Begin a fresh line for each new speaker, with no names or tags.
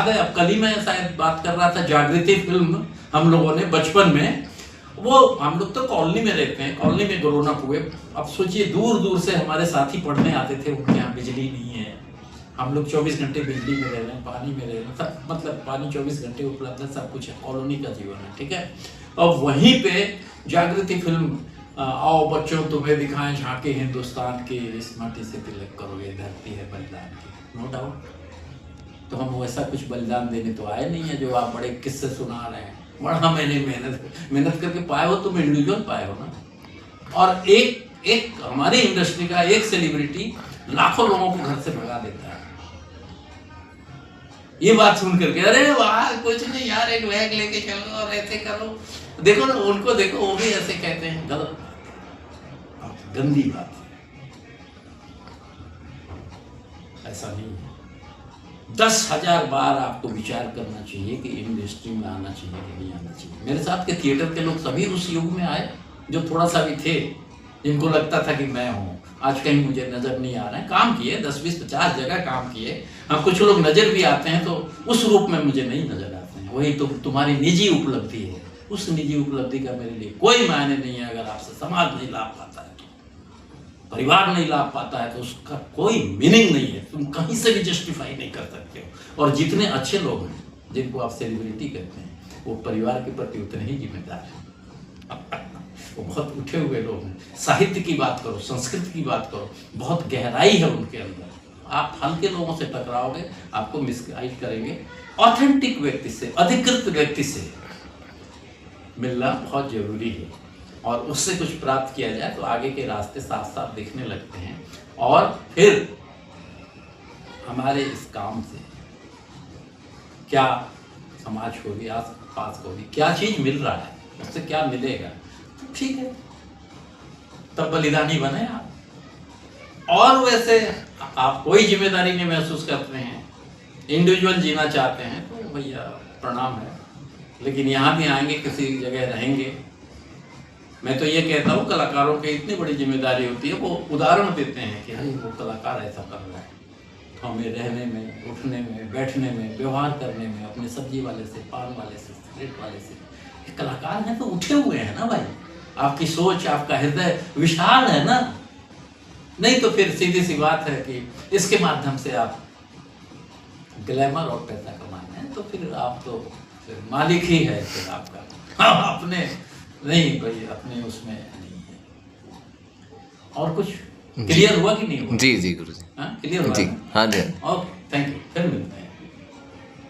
याद है, अब कल ही मैं शायद बात कर रहा था, जागृति फिल्म हम लोगों ने बचपन में, वो हम लोग तो कॉलोनी में रहते हैं, कॉलोनी में ग्रोन अप हुए। अब सोचिए दूर दूर से हमारे साथी पढ़ने आते थे, उनके यहाँ बिजली नहीं है, हम लोग 24 घंटे बिजली में रह रहे हैं, पानी में रह रहे हैं, सब मतलब पानी 24 घंटे उपलब्ध है, सब कुछ है, कॉलोनी का जीवन है, ठीक है। अब वहीं पे जागृति फिल्म, आओ बच्चों तुम्हें दिखाएं झांके हिंदुस्तान की, इस माटी से तिलक करो ये धरती है बलिदान की, नो डाउट। तो हम वैसा कुछ बलिदान देने तो आए नहीं है जो आप बड़े किस्से सुना रहे हैं। बड़ा मैंने मेहनत करके पाए हो, तुम इंडिविजुअल पाए हो ना। और एक हमारी इंडस्ट्री का एक सेलिब्रिटी लाखों लोगों को घर से भगा देता है। ये बात सुन करके अरे वाह कुछ नहीं यार, एक बैग लेके चलो और ऐसे करो, देखो ना उनको, देखो वो भी ऐसे कहते हैं, गलत गंदी बात है, ऐसा नहीं है। 10,000 बार आपको विचार करना चाहिए कि इंडस्ट्री में आना चाहिए कि नहीं आना चाहिए। मेरे साथ के थिएटर के लोग सभी उस युग में आए जो थोड़ा सा भी थे, जिनको लगता था कि मैं हूँ, आज कहीं मुझे नजर नहीं आ रहा है। काम किए 10, 20, 50 जगह काम किए। हाँ, कुछ लोग नजर भी आते हैं तो उस रूप में मुझे नहीं नजर आते हैं। वही तो तुम्हारी निजी उपलब्धि है, उस निजी उपलब्धि का मेरे लिए कोई मायने नहीं है। अगर आपसे समाज नहीं लाभ पाता है तो, परिवार नहीं लाभ पाता है तो उसका कोई मीनिंग नहीं है, तुम कहीं से भी जस्टिफाई नहीं कर सकते हो। और जितने अच्छे लोग हैं जिनको आप सेलिब्रिटी कहते हैं, वो परिवार के प्रति उतने ही जिम्मेदार हैं। वो बहुत उठे हुए लोग हैं। साहित्य की बात करो, संस्कृति की बात करो, बहुत गहराई है उनके अंदर। आप हल्के लोगों से टकराओगे, आपको मिसगाइड करेंगे। ऑथेंटिक व्यक्ति से, अधिकृत व्यक्ति से मिलना बहुत जरूरी है, और उससे कुछ प्राप्त किया जाए तो आगे के रास्ते साफ साफ दिखने लगते हैं। और फिर हमारे इस काम से क्या समाज को भी, आस पास को भी क्या चीज मिल रहा है, उससे क्या मिलेगा, तो ठीक है, तब बलिदानी बने आप। और वैसे आप कोई जिम्मेदारी नहीं महसूस करते हैं, इंडिविजुअल जीना चाहते हैं, तो भैया प्रणाम है। लेकिन यहाँ भी आएंगे, किसी जगह रहेंगे। मैं तो ये कहता हूँ कलाकारों की इतनी बड़ी जिम्मेदारी होती है, वो उदाहरण देते हैं कि अरे वो कलाकार ऐसा कर रहा है, तो हमें रहने में, उठने में, बैठने में, व्यवहार करने में, अपने सब्जी वाले से, पान वाले से, सिगरेट वाले से, ये कलाकार हैं तो उठे हुए हैं ना भाई। आपकी सोच, आपका हृदय विशाल है ना। नहीं तो फिर सीधी सी बात है कि इसके माध्यम से आप ग्लैमर और पैसा कमाना है, तो फिर आप तो फिर मालिक ही है फिर आपका, अपने नहीं भाई, अपने उसमें नहीं है। और कुछ क्लियर हुआ कि नहीं हुआ?
जी गुरु जी,
क्लियर हुआ
जी, हाँ जी।
ओके, थैंक यू, फिर मिलते हैं।